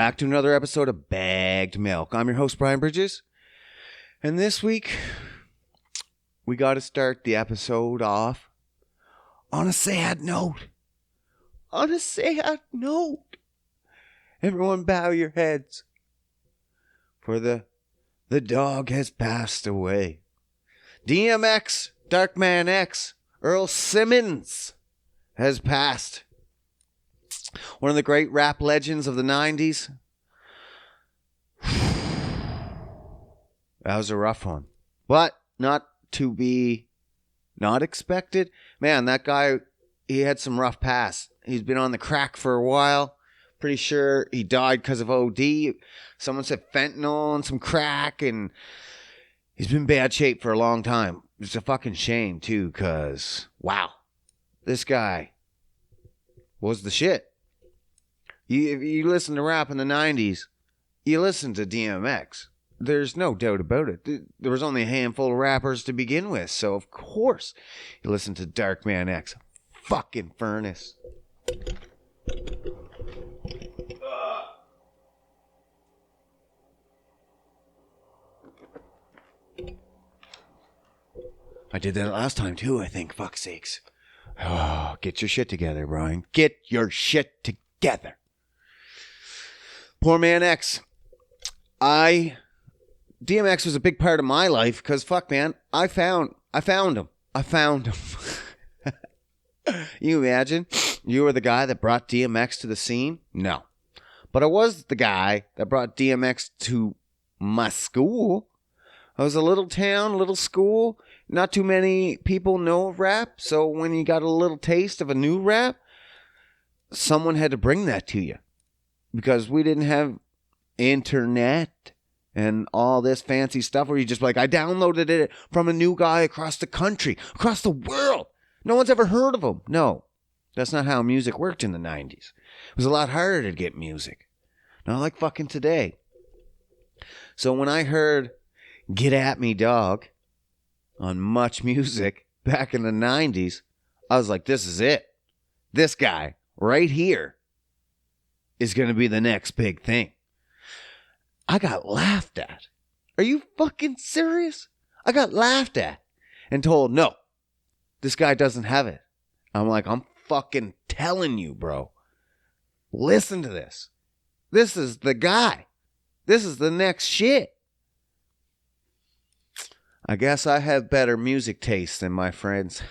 back to another episode of Bagged Milk. I'm your host, Brian Bridges. And this week, we got to start the episode off on a sad note. On a sad note. Everyone bow your heads. For the dog has passed away. DMX, Darkman X, Earl Simmons has passed. One of the great rap legends of the 90s. That was a rough one. But not to be not expected. Man, that guy, he had some rough past. He's been on the crack for a while. Pretty sure he died because of OD. Someone said fentanyl and some crack, and he's been in bad shape for a long time. It's a fucking shame, too, because, wow, this guy was the shit. If you listen to rap in the 90s, you listen to DMX. There's no doubt about it. There was only a handful of rappers to begin with, so of course you listen to Darkman X. Fucking furnace. I did that last time too, I think. Fuck's sakes. Oh, get your shit together, Brian. Get your shit together. Poor man X. DMX was a big part of my life because, fuck, man, I found him. You imagine? You were the guy that brought DMX to the scene? No. But I was the guy that brought DMX to my school. I was a little town, little school. Not too many people know of rap. So when you got a little taste of a new rap, someone had to bring that to you. Because we didn't have internet and all this fancy stuff where you just like, I downloaded it from a new guy across the country, across the world. No one's ever heard of him. No, that's not how music worked in the 90s. It was a lot harder to get music. Not like fucking today. So when I heard Get At Me Dog on Much Music back in the 90s, I was like, this is it. This guy right here is going to be the next big thing. I got laughed at. Are you fucking serious? I got laughed at and told, no, this guy doesn't have it. I'm like, I'm fucking telling you, bro. Listen to this. This is the guy. This is the next shit. I guess I have better music taste than my friends.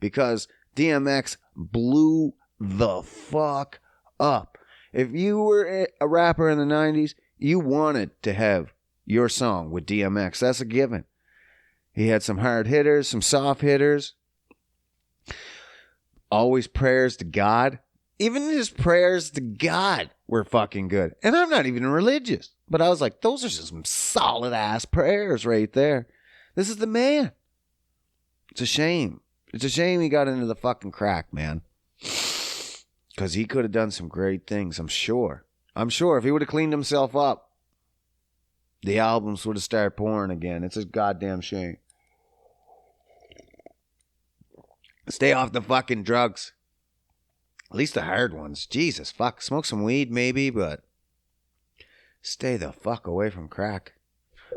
Because DMX blew the fuck up. If you were a rapper in the 90s, you wanted to have your song with DMX. That's a given. He had some hard hitters, some soft hitters. Always prayers to God. Even his prayers to God were fucking good. And I'm not even religious. But I was like, those are some solid ass prayers right there. This is the man. It's a shame. It's a shame he got into the fucking crack, man. Because he could have done some great things, I'm sure. I'm sure if he would have cleaned himself up, the albums would have started pouring again. It's a goddamn shame. Stay off the fucking drugs. At least the hard ones. Jesus, fuck. Smoke some weed maybe, but stay the fuck away from crack.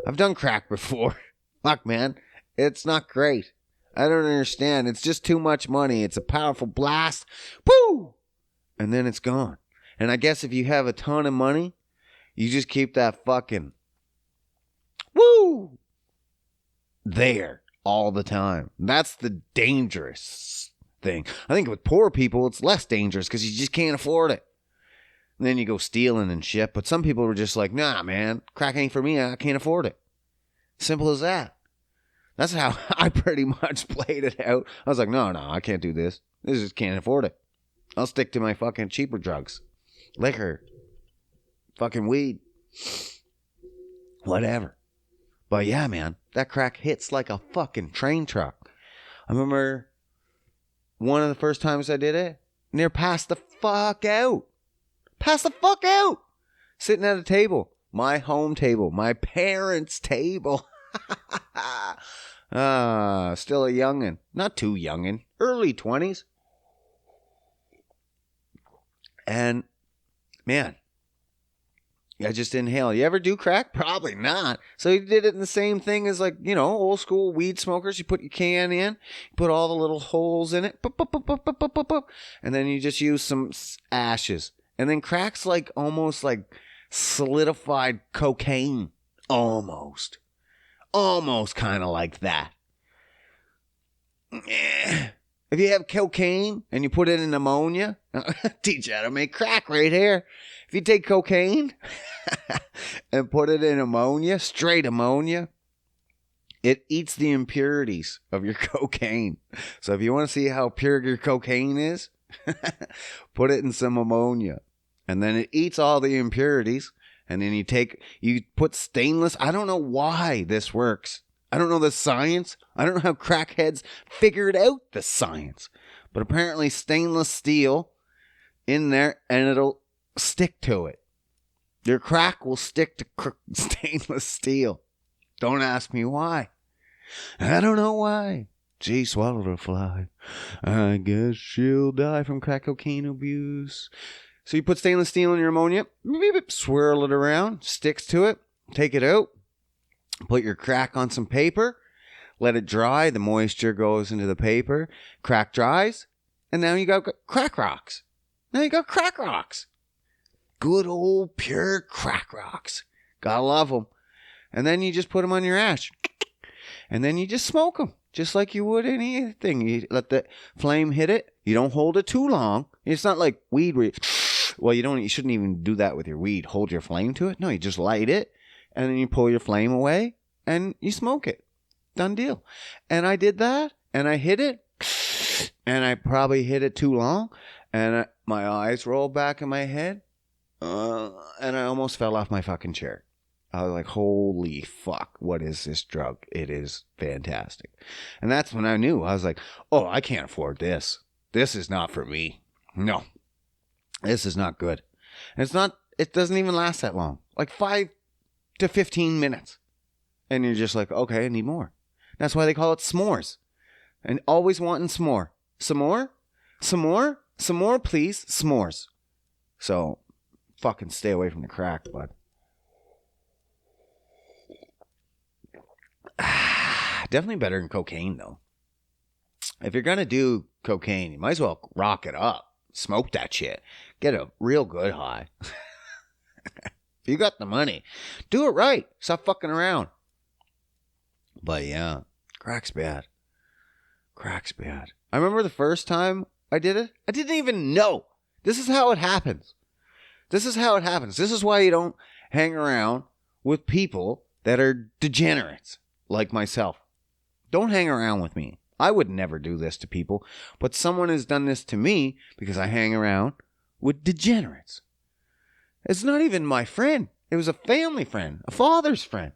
I've done crack before. Fuck, man. It's not great. I don't understand. It's just too much money. It's a powerful blast. Woo! And then it's gone. And I guess if you have a ton of money, you just keep that fucking woo there all the time. That's the dangerous thing. I think with poor people, it's less dangerous because you just can't afford it. And then you go stealing and shit. But some people were just like, nah, man, crack ain't for me. I can't afford it. Simple as that. That's how I pretty much played it out. I was like, no, I can't do this. I just can't afford it. I'll stick to my fucking cheaper drugs. Liquor. Fucking weed. Whatever. But yeah, man, that crack hits like a fucking train truck. I remember one of the first times I did it, near passed the fuck out. Passed the fuck out. Sitting at a table. My home table. My parents' table. Still a youngin'. Not too youngin'. Early 20s. And, man, I just inhale. You ever do crack? Probably not. So he did it in the same thing as like, old school weed smokers. You put your can in, you put all the little holes in it, and then you just use some ashes. And then crack's like almost like solidified cocaine. Almost kind of like that. If you have cocaine and you put it in ammonia, teach you how to make crack right here. If you take cocaine and put it in ammonia, straight ammonia, it eats the impurities of your cocaine. So if you want to see how pure your cocaine is, put it in some ammonia. And then it eats all the impurities. And then you put stainless. I don't know why this works. I don't know the science. I don't know how crackheads figured out the science. But apparently stainless steel in there and it'll stick to it. Your crack will stick to stainless steel. Don't ask me why. I don't know why. She swallowed a fly. I guess she'll die from crack cocaine abuse. So you put stainless steel in your ammonia, swirl it around, sticks to it, take it out. Put your crack on some paper, let it dry. The moisture goes into the paper. Crack dries, and now you got crack rocks. Good old pure crack rocks. Gotta love them. And then you just put them on your ash. And then you just smoke them, just like you would anything. You let the flame hit it. You don't hold it too long. It's not like weed where you shouldn't even do that with your weed. Hold your flame to it. No, you just light it. And then you pull your flame away and you smoke it. Done deal. And I did that and I hit it and I probably hit it too long and my eyes rolled back in my head and I almost fell off my fucking chair. I was like, holy fuck, what is this drug? It is fantastic. And that's when I knew. I was like, oh, I can't afford this. This is not for me. No, this is not good. And it doesn't even last that long. Like 5 to 15 minutes. And you're just like, okay, I need more. That's why they call it s'mores. And always wanting some more. Some more? Some more? Some more, please. S'mores. So, fucking stay away from the crack, bud. Definitely better than cocaine, though. If you're going to do cocaine, you might as well rock it up. Smoke that shit. Get a real good high. If you got the money, do it right. Stop fucking around. But yeah, crack's bad. I remember the first time I did it, I didn't even know. This is how it happens. This is why you don't hang around with people that are degenerates like myself. Don't hang around with me. I would never do this to people, but someone has done this to me because I hang around with degenerates. It's not even my friend. It was a family friend, a father's friend.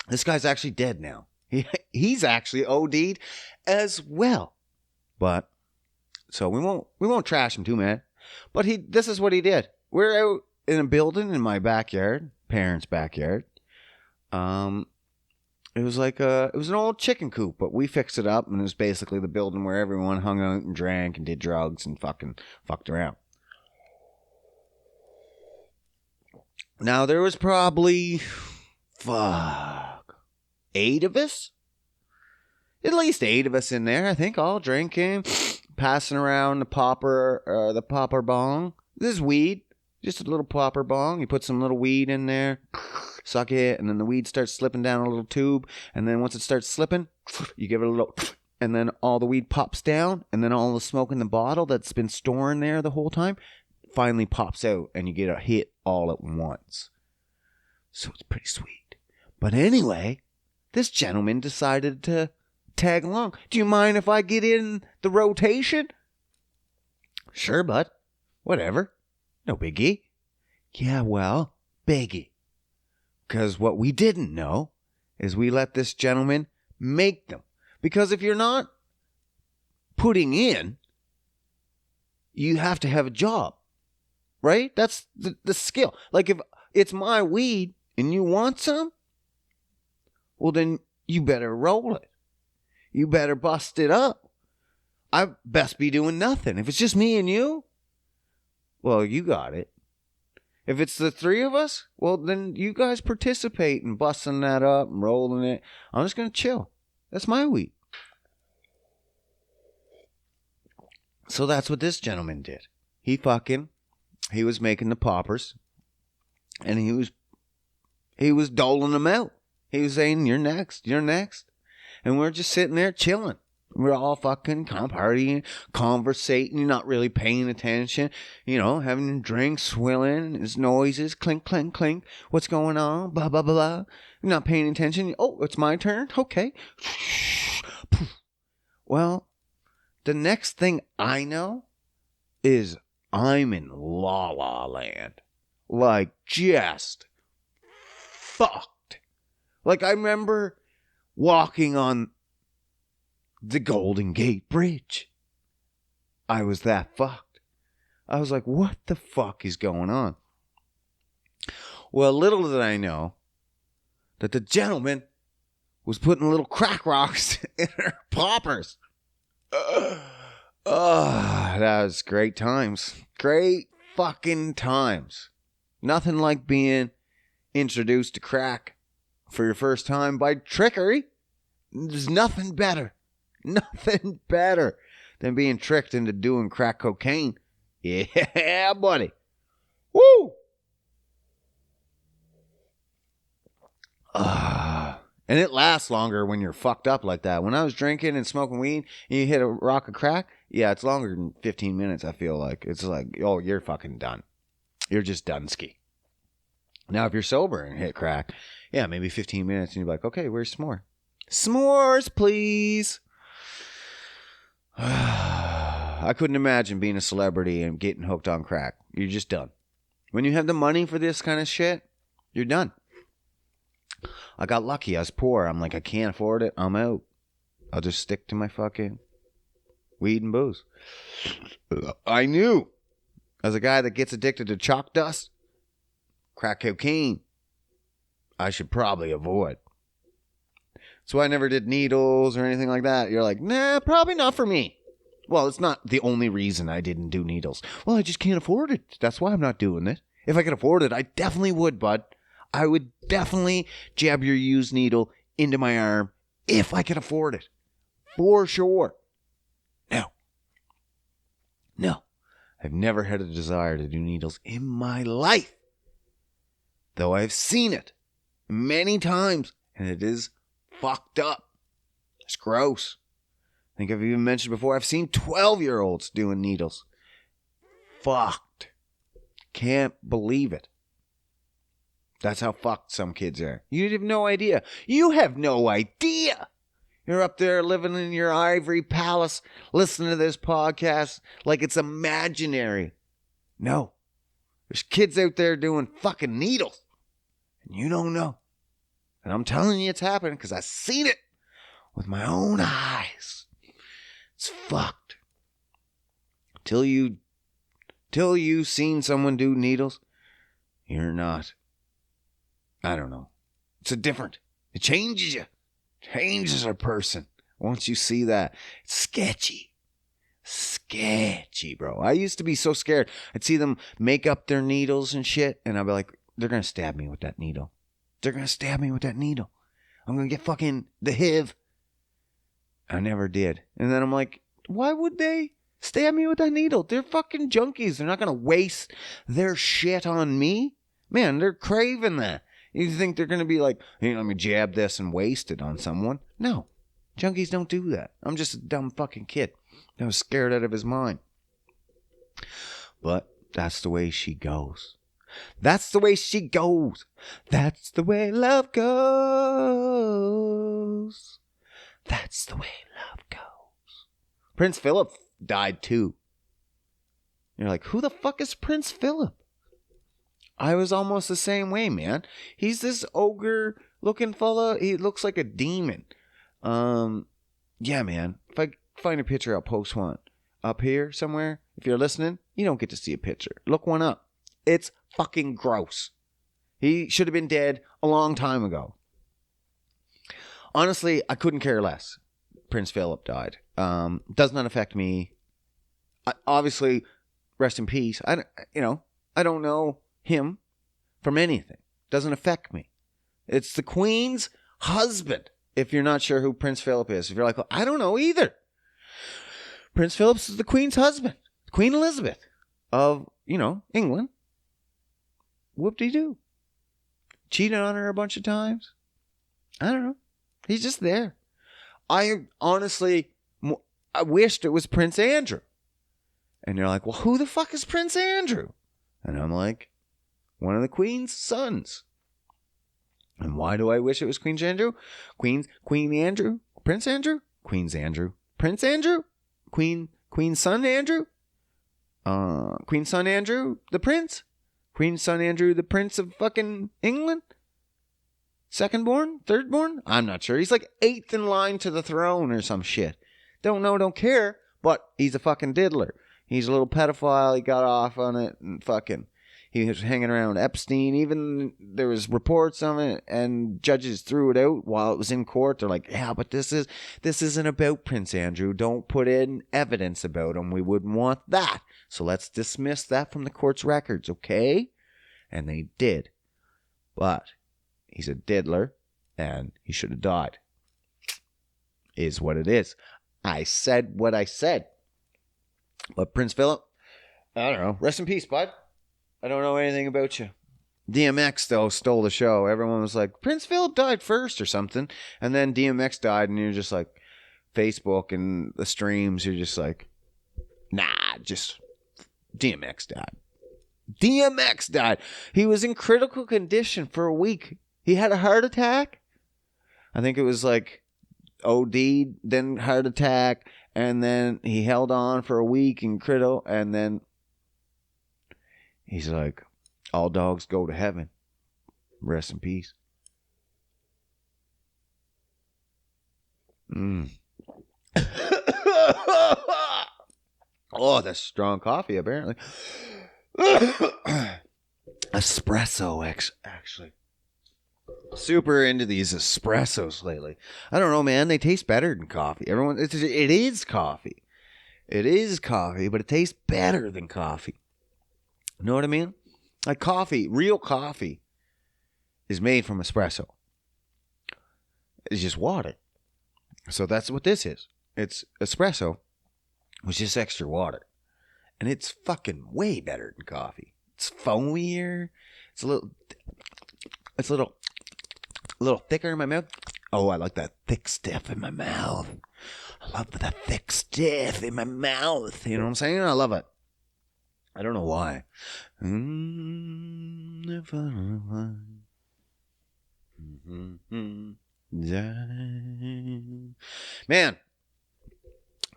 This guy's actually dead now. He's actually OD'd as well. But so we won't trash him too, man. But this is what he did. We're out in a building in my backyard, parents' backyard. It was an old chicken coop, but we fixed it up, and it was basically the building where everyone hung out and drank and did drugs and fucked around. Now, there was probably, 8 of us? At least 8 of us in there, I think, all drinking, passing around the popper bong. This is weed, just a little popper bong. You put some little weed in there, suck it, and then the weed starts slipping down a little tube, and then once it starts slipping, you give it a little, and then all the weed pops down, and then all the smoke in the bottle that's been storing there the whole time finally pops out, and you get a hit all at once. So it's pretty sweet. But anyway, this gentleman decided to tag along. Do you mind if I get in the rotation? Sure, bud. Whatever. No biggie. Yeah, well, biggie. Because what we didn't know is we let this gentleman make them. Because if you're not putting in, you have to have a job. Right? That's the skill. Like if it's my weed and you want some, well then you better roll it. You better bust it up. I best be doing nothing. If it's just me and you, well, you got it. If it's the three of us, well, then you guys participate in busting that up and rolling it. I'm just going to chill. That's my weed. So that's what this gentleman did. He was making the poppers, and he was doling them out. He was saying, you're next. And we're just sitting there chilling. We're all fucking partying, conversating, not really paying attention, having drinks, swilling, his noises, clink, clink, clink. What's going on? Blah, blah, blah, blah. Not paying attention. Oh, it's my turn? Okay. Well, the next thing I know is I'm in La La Land. Like, just fucked. Like, I remember walking on the Golden Gate Bridge. I was that fucked. I was like, what the fuck is going on? Well, little did I know that the gentleman was putting little crack rocks in her poppers. That was great times. Great fucking times. Nothing like being introduced to crack for your first time by trickery. There's nothing better than being tricked into doing crack cocaine. Yeah, buddy. Woo! And it lasts longer when you're fucked up like that. When I was drinking and smoking weed and you hit a rock of crack, yeah, it's longer than 15 minutes, I feel like. It's like, oh, you're fucking done. You're just done ski. Now, if you're sober and hit crack, yeah, maybe 15 minutes and you're like, okay, where's s'more? S'mores, please. I couldn't imagine being a celebrity and getting hooked on crack. You're just done. When you have the money for this kind of shit, you're done. I got lucky. I was poor. I'm like, I can't afford it. I'm out. I'll just stick to my fucking weed and booze. I knew, as a guy that gets addicted to chalk dust, crack cocaine, I should probably avoid. So I never did needles or anything like that. You're like, nah, probably not for me. Well, it's not the only reason I didn't do needles. Well, I just can't afford it. That's why I'm not doing it. If I could afford it, I definitely would, bud. I would definitely jab your used needle into my arm if I could afford it. For sure. No. I've never had a desire to do needles in my life. Though I've seen it many times, and it is fucked up. It's gross. I think I've even mentioned before, I've seen 12-year-olds doing needles. Fucked. Can't believe it. That's how fucked some kids are. You have no idea. You have no idea. You're up there living in your ivory palace, listening to this podcast like it's imaginary. No. There's kids out there doing fucking needles. And you don't know. And I'm telling you it's happening because I've seen it with my own eyes. It's fucked. Till you seen someone do needles, you're not. I don't know. It's different. It changes you. Changes a person. Once you see that, it's sketchy. Sketchy, bro. I used to be so scared. I'd see them make up their needles and shit, and I'd be like, they're going to stab me with that needle. They're going to stab me with that needle. I'm going to get fucking the HIV. I never did. And then I'm like, why would they stab me with that needle? They're fucking junkies. They're not going to waste their shit on me. Man, they're craving that. You think they're going to be like, hey, let me jab this and waste it on someone? No. Junkies don't do that. I'm just a dumb fucking kid that was scared out of his mind. But that's the way she goes. That's the way she goes. That's the way love goes. That's the way love goes. Prince Phillip died too. You're like, who the fuck is Prince Phillip? I was almost the same way, man. He's this ogre-looking fella. He looks like a demon. Yeah, man. If I find a picture, I'll post one. Up here somewhere, if you're listening, you don't get to see a picture. Look one up. It's fucking gross. He should have been dead a long time ago. Honestly, I couldn't care less. Prince Phillip died. Does not affect me. Obviously, rest in peace. I don't know him from anything. Doesn't affect me. It's the Queen's husband. If you're not sure who Prince Philip is, if you're like, well, I don't know either. Prince Philip is the Queen's husband. Queen Elizabeth of, England. Whoop-de-doo. Cheated on her a bunch of times. I don't know. He's just there. I wished it was Prince Andrew. And you're like, well, who the fuck is Prince Andrew? And I'm like, one of the Queen's sons. And why do I wish it was Queen Andrew? Queen Andrew? Prince Andrew? Queen's Andrew. Prince Andrew? Queen son Andrew? Queen son Andrew the Prince? Queen son Andrew the Prince of fucking England? Second born? Third born? I'm not sure. He's like 8th in line to the throne or some shit. Don't know, don't care, but he's a fucking diddler. He's a little pedophile. He got off on it and fucking... He was hanging around Epstein. Even there was reports on it, and judges threw it out while it was in court. They're like, yeah, but this isn't about Prince Andrew. Don't put in evidence about him. We wouldn't want that. So let's dismiss that from the court's records, okay? And they did. But he's a diddler, and he should have died. Is what it is. I said what I said. But Prince Philip, I don't know. Rest in peace, bud. I don't know anything about you. DMX, though, stole the show. Everyone was like, Prince Philip died first or something. And then DMX died, and you're just like, Facebook and the streams, you're just like, nah, just DMX died. DMX died. He was in critical condition for a week. He had a heart attack. I think it was like OD, then heart attack, and then he held on for a week in critical, and then he's like, all dogs go to heaven. Rest in peace. Oh, that's strong coffee, apparently. Espresso, actually. Super into these espressos lately. I don't know, man. They taste better than coffee. It is coffee. It is coffee, but it tastes better than coffee. You know what I mean? Like coffee, real coffee is made from espresso. It's just water. So that's what this is. It's espresso with just extra water. And it's fucking way better than coffee. It's foamier. It's a little thicker in my mouth. Oh, I like that thick stuff in my mouth. I love that thick stuff in my mouth. You know what I'm saying? I love it. I don't know why. Man,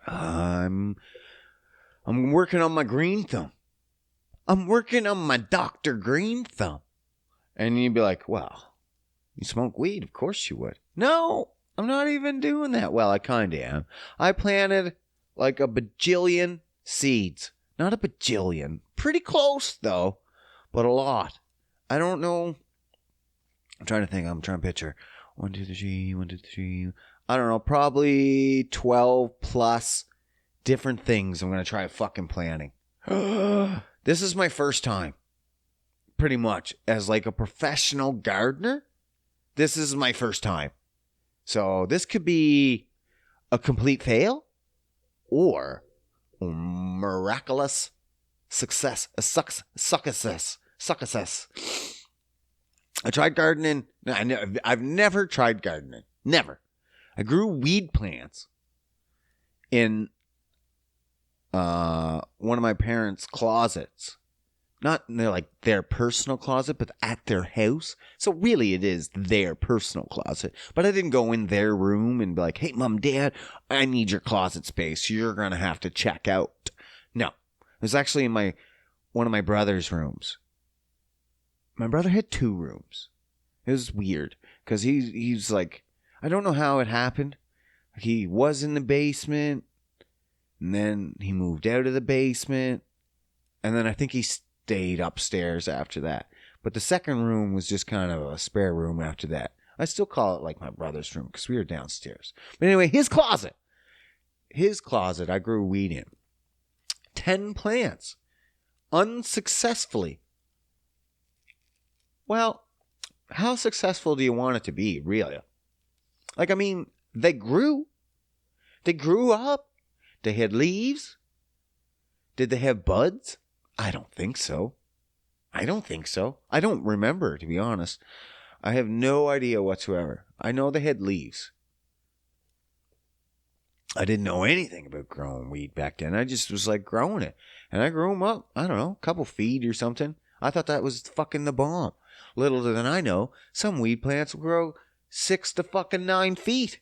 I'm working on my Greenthumb. I'm working on my Dr. Greenthumb. And you'd be like, well, you smoke weed? Of course you would. No, I'm not even doing that. Well, I kind of am. I planted like a bajillion seeds. Not a bajillion. Pretty close, though. But a lot. I don't know. I'm trying to think. I'm trying to picture. 1, 2, 3, 1, 2, 3. I don't know. Probably 12 plus different things I'm going to try fucking planting. This is my first time. Pretty much. As like a professional gardener. This is my first time. So this could be a complete fail. Or miraculous success. Success. I tried gardening. I've never tried gardening. Never. I grew weed plants in one of my parents' closets. Not like their personal closet, but at their house. So really it is their personal closet. But I didn't go in their room and be like, hey, mom, dad, I need your closet space. You're going to have to check out. No. It was actually in one of my brother's rooms. My brother had 2 rooms. It was weird. Because he's like, I don't know how it happened. He was in the basement. And then he moved out of the basement. And then I think he stayed upstairs after that. But the second room was just kind of a spare room after that. I still call it like my brother's room because we were downstairs. But anyway, his closet, I grew weed in. 10 plants. Unsuccessfully. Well, how successful do you want it to be, really? Like, I mean, they grew. They grew up. They had leaves. Did they have buds? I don't think so. I don't remember, to be honest. I have no idea whatsoever. I know they had leaves. I didn't know anything about growing weed back then. I just was like growing it. And I grew them up, I don't know, a couple feet or something. I thought that was fucking the bomb. Little did I know, some weed plants will grow 6 to fucking 9 feet.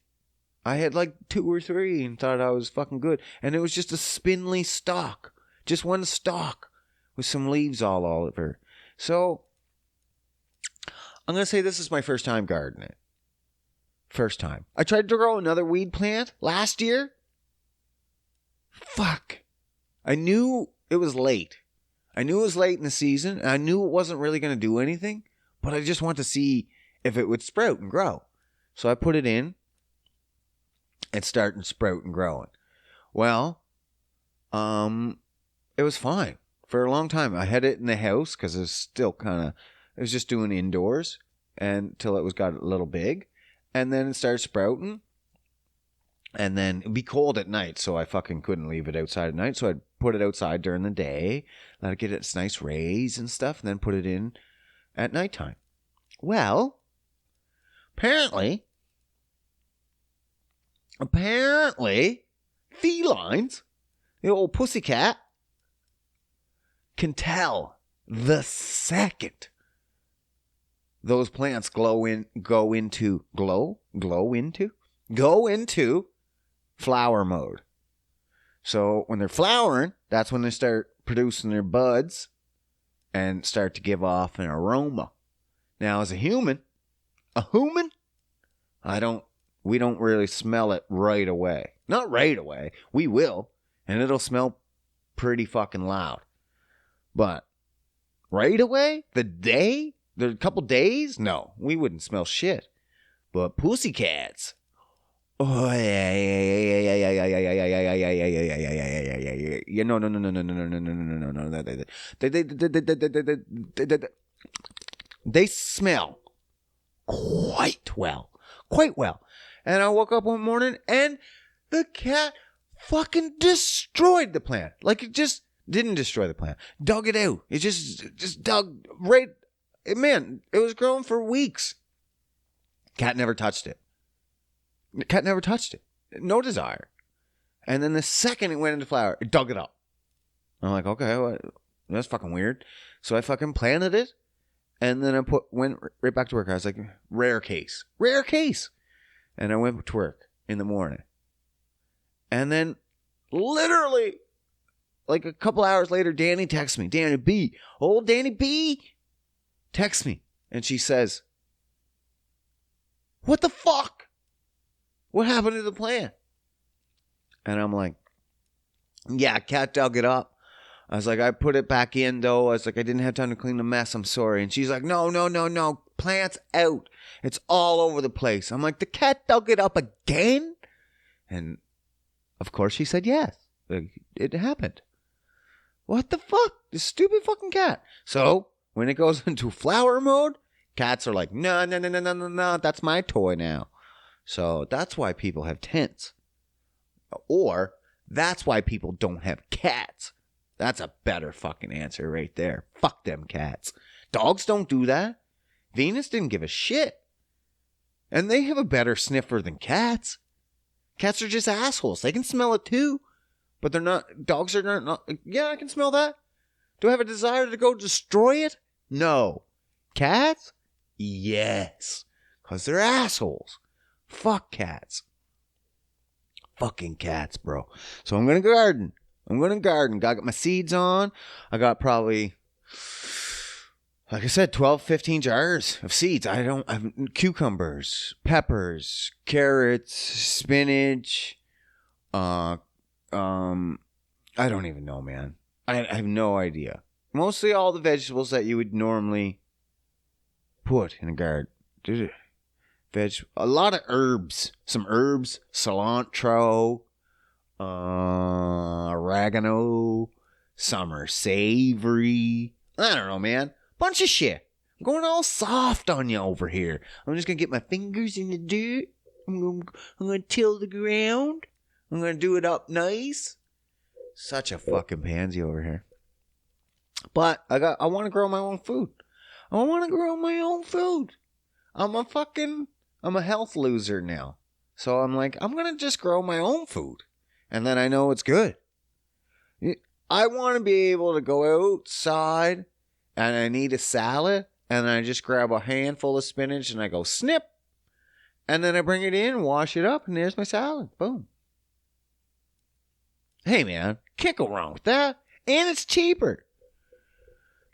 I had like 2 or 3 and thought I was fucking good. And it was just a spindly stalk. Just one stalk with some leaves all over. So, I'm going to say this is my first time gardening. First time. I tried to grow another weed plant last year. Fuck. I knew it was late. I knew it was late in the season. And I knew it wasn't really going to do anything. But I just wanted to see if it would sprout and grow. So I put it in. It's starting to sprout and growing. Well, it was fine. For a long time. I had it in the house because it was still kind of... It was just doing indoors until it got a little big. And then it started sprouting. And then it'd be cold at night, so I fucking couldn't leave it outside at night. So I'd put it outside during the day, let it get its nice rays and stuff, and then put it in at nighttime. Well, apparently, felines, the old pussycat, can tell the second those plants go into flower mode. So when they're flowering, that's when they start producing their buds and start to give off an aroma. Now, as a human, we don't really smell it right away. Not right away. We will, and it'll smell pretty fucking loud. But right away, the couple days, no, we wouldn't smell shit. But pussycats, oh yeah, no. They smell quite well. And I woke up one morning and the cat fucking destroyed the plant. Like, it just didn't destroy the plant. Dug it out. It just dug right. Man, it was growing for weeks. Cat never touched it. No desire. And then the second it went into flower, it dug it up. I'm like, okay, well, that's fucking weird. So I fucking planted it. And then I went right back to work. I was like, rare case. And I went to work in the morning. And then literally, like a couple hours later, Danny texts me. Danny B. Texts me. And she says, what the fuck? What happened to the plant? And I'm like, yeah, cat dug it up. I was like, I put it back in, though. I was like, I didn't have time to clean the mess. I'm sorry. And she's like, no. Plant's out. It's all over the place. I'm like, the cat dug it up again? And, of course, she said yes. It happened. What the fuck? This stupid fucking cat. So, when it goes into flower mode, cats are like, no, that's my toy now. So, that's why people have tents. Or, that's why people don't have cats. That's a better fucking answer right there. Fuck them cats. Dogs don't do that. Venus didn't give a shit. And they have a better sniffer than cats. Cats are just assholes. They can smell it too. But they're not. Dogs are not. Yeah, I can smell that. Do I have a desire to go destroy it? No. Cats? Yes. Because they're assholes. Fuck cats. Fucking cats, bro. So I'm going to garden. Got my seeds on. I got probably, like I said, 12, 15 jars of seeds. I have cucumbers, peppers, carrots, spinach. I don't even know, man. I have no idea. Mostly all the vegetables that you would normally put in a garden. A lot of herbs. Some herbs, cilantro, oregano, some are savory. I don't know, man. Bunch of shit. I'm going all soft on you over here. I'm just going to get my fingers in the dirt. I'm going to till the ground. I'm going to do it up nice. Such a fucking pansy over here. But I want to grow my own food. I want to grow my own food. I'm a health loser now. So I'm like, I'm going to just grow my own food. And then I know it's good. I want to be able to go outside and I need a salad and I just grab a handful of spinach and I go snip. And then I bring it in, wash it up, and there's my salad. Boom. Hey, man, can't go wrong with that. And it's cheaper.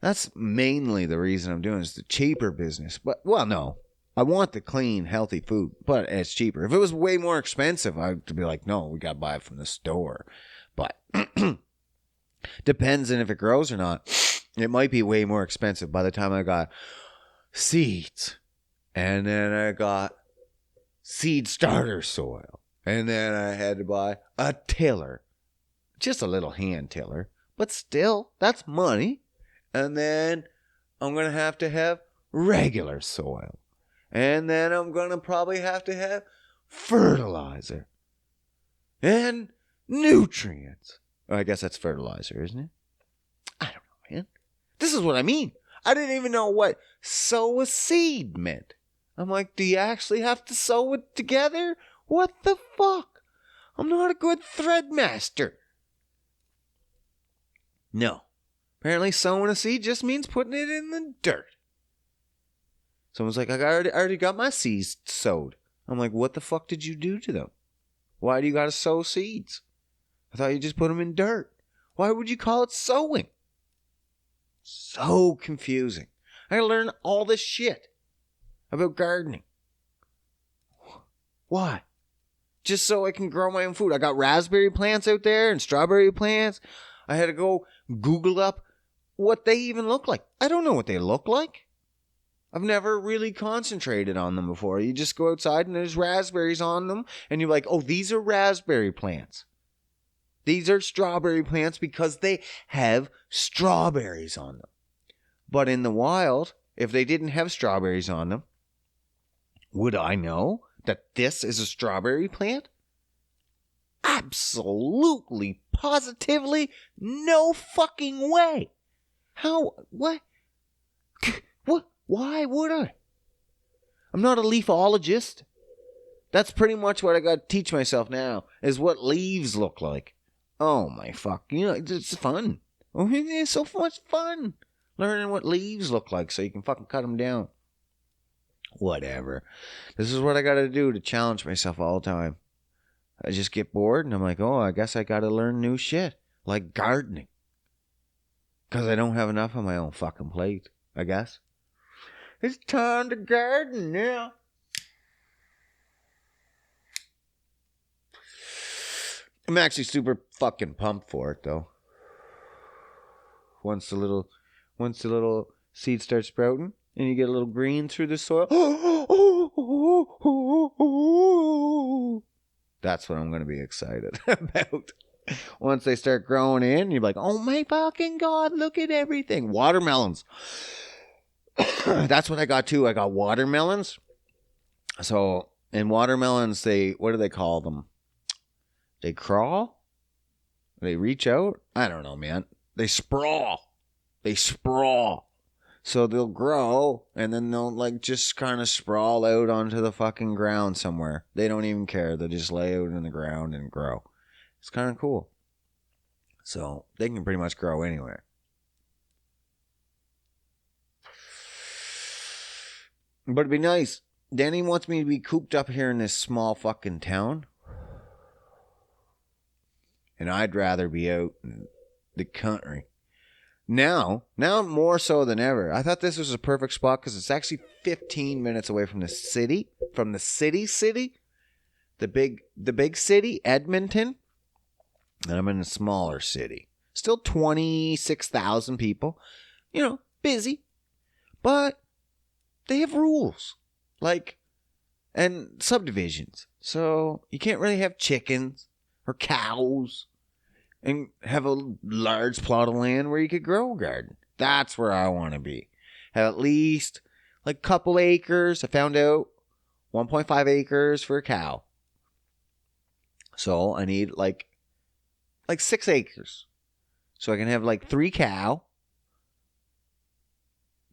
That's mainly the reason I'm doing it. It's the cheaper business. But, well, no. I want the clean, healthy food, but it's cheaper. If it was way more expensive, I'd be like, no, we got to buy it from the store. But depends on if it grows or not. It might be way more expensive by the time I got seeds. And then I got seed starter soil. And then I had to buy a tiller. Just a little hand tiller. But still, that's money. And then I'm going to have regular soil. And then I'm going to probably have to have fertilizer. And nutrients. I guess that's fertilizer, isn't it? I don't know, man. This is what I mean. I didn't even know what sow a seed meant. I'm like, do you actually have to sew it together? What the fuck? I'm not a good thread master. No. Apparently sowing a seed just means putting it in the dirt. Someone's like, I already got my seeds sowed. I'm like, what the fuck did you do to them? Why do you got to sow seeds? I thought you just put them in dirt. Why would you call it sowing? So confusing. I gotta learn all this shit about gardening. Why? Just so I can grow my own food. I got raspberry plants out there and strawberry plants. I had to go Google up what they even look like. I don't know what they look like. I've never really concentrated on them before. You just go outside and there's raspberries on them. And you're like, oh, these are raspberry plants. These are strawberry plants because they have strawberries on them. But in the wild, if they didn't have strawberries on them, would I know that this is a strawberry plant? Absolutely, positively, no fucking way. How? What? What? Why would I? I'm not a leafologist. That's pretty much what I got to teach myself now, is what leaves look like. Oh my fuck. You know, it's fun. Oh, it's so much fun learning what leaves look like so you can fucking cut them down. Whatever. This is what I got to do to challenge myself all the time. I just get bored and I'm like, oh, I guess I got to learn new shit. Like gardening. Because I don't have enough on my own fucking plate, I guess. It's time to garden now. I'm actually super fucking pumped for it, though. Once the little seed starts sprouting and you get a little green through the soil. That's what I'm going to be excited about. Once they start growing in, you're like, oh my fucking God, look at everything. Watermelons. That's what I got too. I got watermelons. So in watermelons, what do they call them? They crawl? They reach out? I don't know, man. They sprawl. So they'll grow, and then they'll like just kind of sprawl out onto the fucking ground somewhere. They don't even care. They'll just lay out in the ground and grow. It's kind of cool. So they can pretty much grow anywhere. But it'd be nice. Danny wants me to be cooped up here in this small fucking town. And I'd rather be out in the country. Now more so than ever. I thought this was a perfect spot because it's actually 15 minutes away from the city. From the city. The big city, Edmonton. And I'm in a smaller city. Still 26,000 people. You know, busy. But they have rules. And subdivisions. So you can't really have chickens or cows and have a large plot of land where you could grow a garden. That's where I want to be. have at least like a couple acres. I found out 1.5 acres for a cow. So I need like 6 acres. So I can have like 3 cow,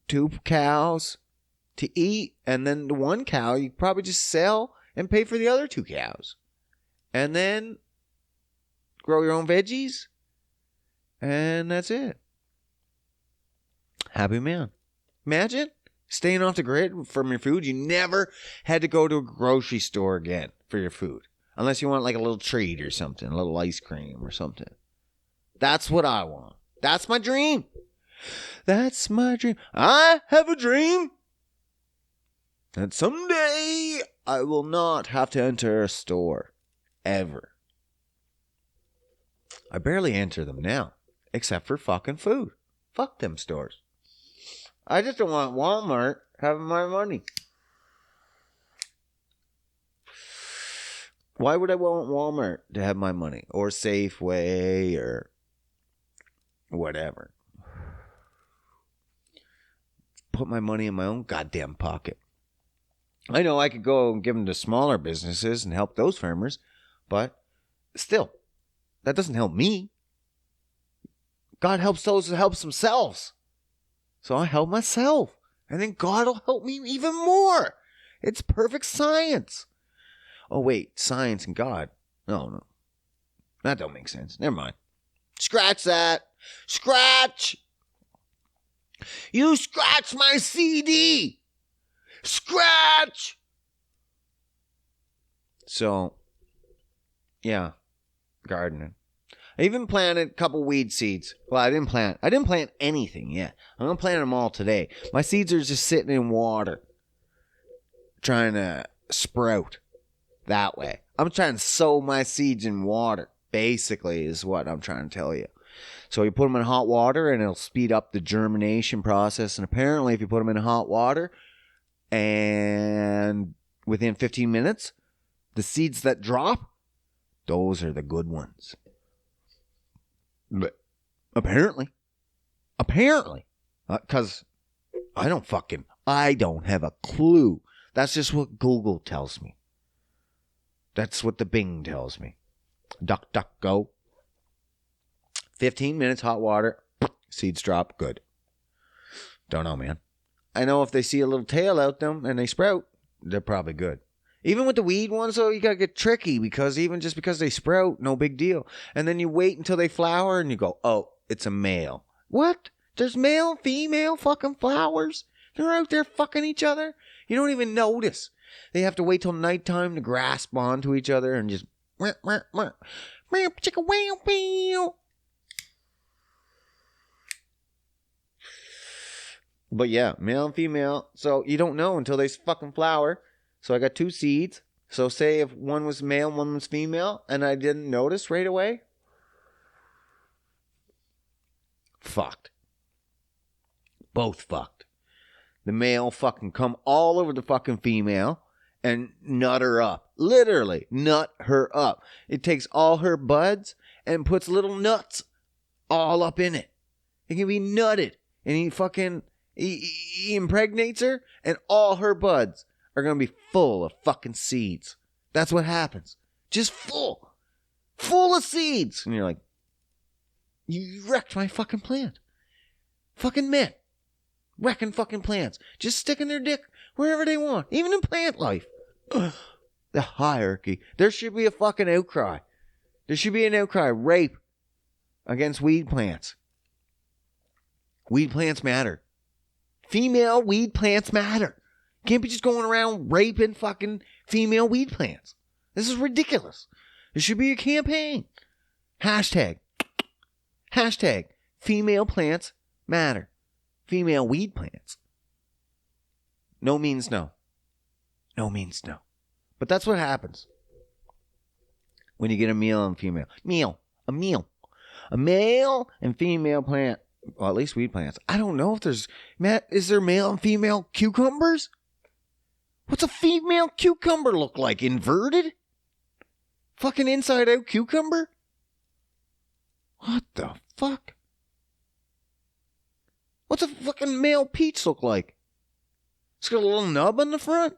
2 cows to eat, and then the 1 cow you probably just sell and pay for the other 2 cows. And then grow your own veggies, and that's it. Happy man. Imagine staying off the grid from your food. You never had to go to a grocery store again for your food. Unless you want like a little treat or something, a little ice cream or something. That's what I want. That's my dream. That's my dream. I have a dream that someday I will not have to enter a store. Ever. I barely enter them now. Except for fucking food. Fuck them stores. I just don't want Walmart having my money. Why would I want Walmart to have my money? Or Safeway or whatever. Put my money in my own goddamn pocket. I know I could go and give them to smaller businesses and help those farmers, but still, that doesn't help me. God helps those who helps themselves. So I help myself. And then God will help me even more. It's perfect science. Oh, wait. Science and God. No. That don't make sense. Never mind. Scratch that. Scratch. You scratch my CD. Scratch. So, yeah. Gardening. I even planted a couple weed seeds. Well, I didn't plant anything yet. I'm going to plant them all today. My seeds are just sitting in water. Trying to sprout that way. I'm trying to sow my seeds in water. Basically is what I'm trying to tell you. So you put them in hot water and it'll speed up the germination process. And apparently if you put them in hot water and within 15 minutes, the seeds that drop, those are the good ones. But apparently, because I don't have a clue. That's just what Google tells me. That's what the Bing tells me. Duck, duck, go. 15 minutes, hot water, seeds drop, good. Don't know, man. I know if they see a little tail out them and they sprout, they're probably good. Even with the weed ones, though, you got to get tricky because even just because they sprout, no big deal. And then you wait until they flower and you go, oh, it's a male. What? There's male, female fucking flowers? They're out there fucking each other? You don't even notice. They have to wait till nighttime to grasp onto each other and just... But yeah, male and female. So you don't know until they fucking flower. So I got 2 seeds. So say if one was male and one was female and I didn't notice right away. Fucked. Both fucked. The male fucking come all over the fucking female and nut her up. Literally, nut her up. It takes all her buds and puts little nuts all up in it. It can be nutted. And he impregnates her and all her buds are going to be full of fucking seeds. That's what happens. Just full. Full of seeds. And you're like, you wrecked my fucking plant. Fucking men. Wrecking fucking plants. Just sticking their dick wherever they want. Even in plant life. Ugh. The hierarchy. There should be a fucking outcry. There should be an outcry. Rape against weed plants. Weed plants matter. Female weed plants matter. Can't be just going around raping fucking female weed plants. This is ridiculous. There should be a campaign. Hashtag female plants matter. Female weed plants. No means no. No means no. But that's what happens when you get a male and female. A male and female plant. Well, at least weed plants. I don't know if there's... Matt, is there male and female cucumbers? What's a female cucumber look like? Inverted? Fucking inside out cucumber? What the fuck? What's a fucking male peach look like? It's got a little nub on the front?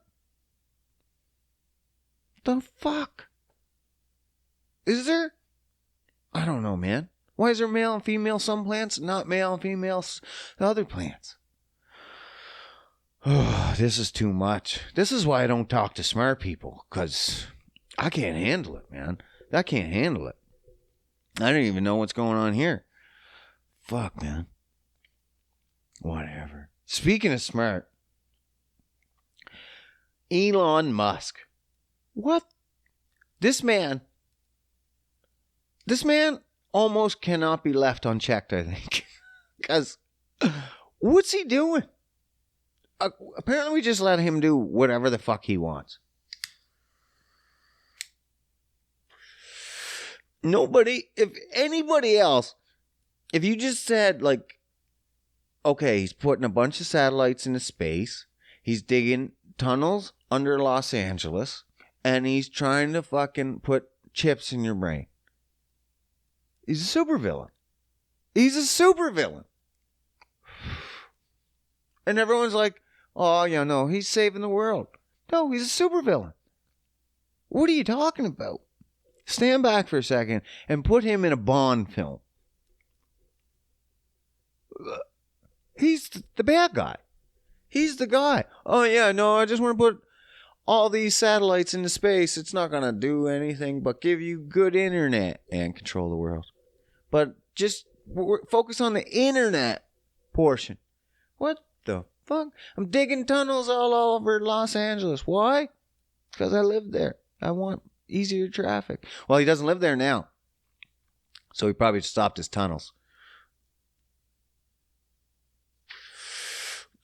The fuck? Is there? I don't know, man. Why is there male and female some plants, not male and female other plants? Oh, this is too much. This is why I don't talk to smart people, because I can't handle it, man. I can't handle it. I don't even know what's going on here. Fuck, man. Whatever. Speaking of smart, Elon Musk. What? This man almost cannot be left unchecked, I think. Because what's he doing? Apparently we just let him do whatever the fuck he wants. Nobody, if anybody else, if you just said, like, okay, he's putting a bunch of satellites into space, he's digging tunnels under Los Angeles, and he's trying to fucking put chips in your brain. He's a supervillain. He's a supervillain. And everyone's like, oh, yeah, no, he's saving the world. No, he's a supervillain. What are you talking about? Stand back for a second and put him in a Bond film. He's the bad guy. He's the guy. Oh, yeah, no, I just want to put all these satellites into space. It's not going to do anything but give you good internet and control the world. But just focus on the internet portion. What the fuck? I'm digging tunnels all over Los Angeles. Why? Because I live there. I want easier traffic. Well, he doesn't live there now. So he probably stopped his tunnels.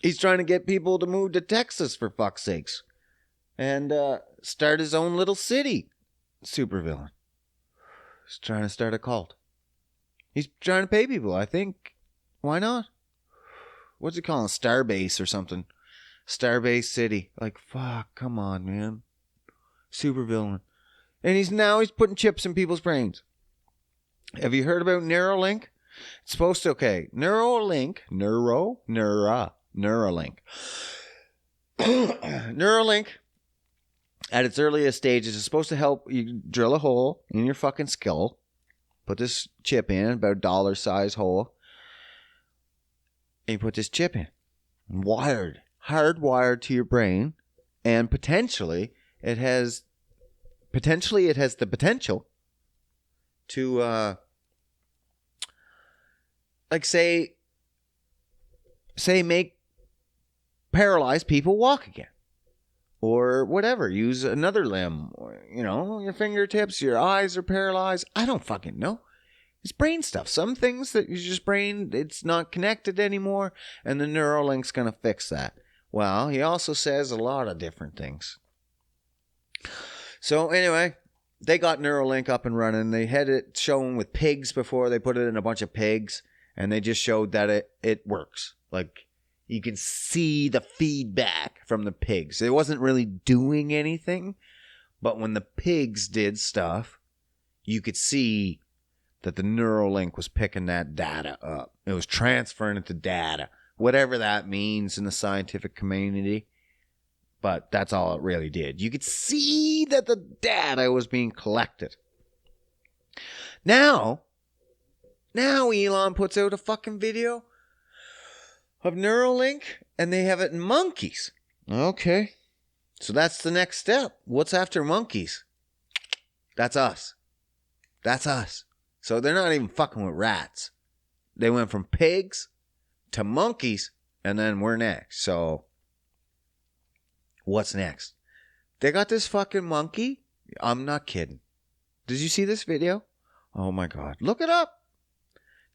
He's trying to get people to move to Texas, for fuck's sakes. And start his own little city. Supervillain. He's trying to start a cult. He's trying to pay people, I think. Why not? What's he calling? Starbase or something. Starbase City. Like, fuck, come on, man. Supervillain. And he's putting chips in people's brains. Have you heard about Neuralink? It's supposed to, okay. Neuralink. Neuralink, at its earliest stages, is supposed to help you drill a hole in your fucking skull. Put this chip in, about a dollar size hole. And you put this chip in. Hardwired to your brain. And potentially it has the potential to, like, say make paralyzed people walk again. Or whatever. Use another limb. Or, your fingertips, your eyes are paralyzed. I don't fucking know. It's brain stuff. Some things that is just brain, it's not connected anymore. And the Neuralink's going to fix that. Well, he also says a lot of different things. So anyway, they got Neuralink up and running. They had it shown with pigs before. They put it in a bunch of pigs. And they just showed that it works. Like, you can see the feedback from the pigs. It wasn't really doing anything. But when the pigs did stuff, you could see that the Neuralink was picking that data up. It was transferring it to data. Whatever that means in the scientific community. But that's all it really did. You could see that the data was being collected. Now Elon puts out a fucking video of Neuralink, and they have it in monkeys. Okay. So that's the next step. What's after monkeys? That's us. So they're not even fucking with rats. They went from pigs to monkeys, and then we're next. So what's next? They got this fucking monkey. I'm not kidding. Did you see this video? Oh my God. Look it up.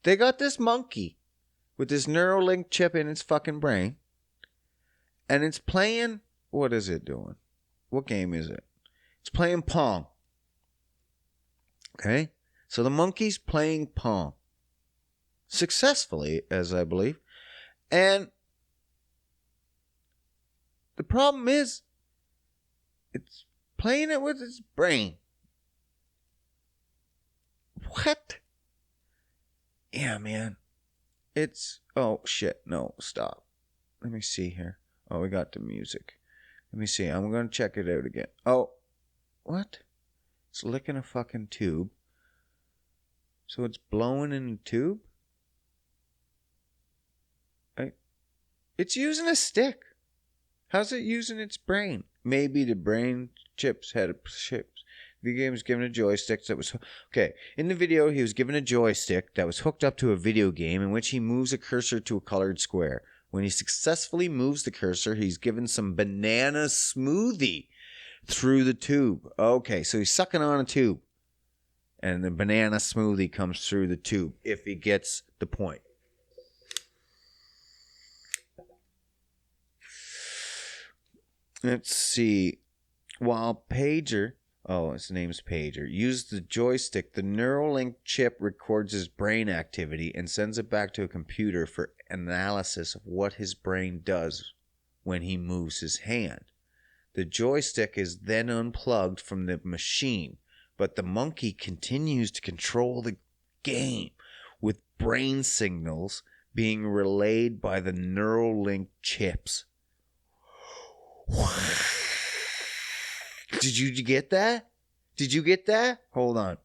They got this monkey with this Neuralink chip in its fucking brain. And it's playing... What is it doing? What game is it? It's playing Pong. Okay? So the monkey's playing Pong. Successfully, as I believe. And the problem is, it's playing it with its brain. What? Yeah, man. It's... Oh, shit. No, stop. Let me see here. Oh, we got the music. Let me see. I'm going to check it out again. Oh, what? It's licking a fucking tube. So it's blowing in a tube? It's using a stick. How's it using its brain? Maybe the brain chips had chips. The game was given a joystick that was... Okay, in the video, he was given a joystick that was hooked up to a video game in which he moves a cursor to a colored square. When he successfully moves the cursor, he's given some banana smoothie through the tube. Okay, so he's sucking on a tube. And the banana smoothie comes through the tube, if he gets the point. Let's see. While Pager, his name's Pager, used the joystick, the Neuralink chip records his brain activity and sends it back to a computer for analysis of what his brain does when he moves his hand. The joystick is then unplugged from the machine, but the monkey continues to control the game with brain signals being relayed by the Neuralink chips. Did you get that? Did you get that? Hold on.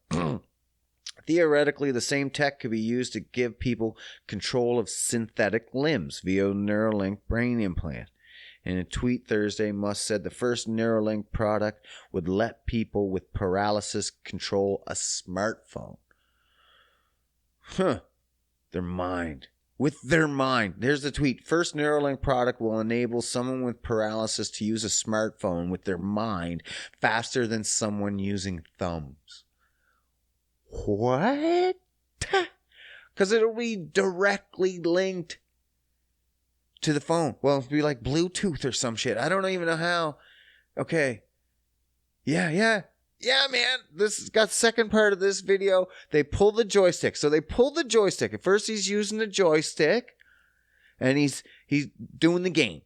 Theoretically, the same tech could be used to give people control of synthetic limbs via Neuralink brain implant. In a tweet Thursday, Musk said the first Neuralink product would let people with paralysis control a smartphone. Their mind. With their mind. There's the tweet. First Neuralink product will enable someone with paralysis to use a smartphone with their mind faster than someone using thumbs. What? Because it'll be directly linked to the phone. Well, it'll be like Bluetooth or some shit. I don't even know how. Okay. Yeah, man. This has got second part of this video. They pull the joystick. So they pull the joystick. At first he's using the joystick. And he's doing the game.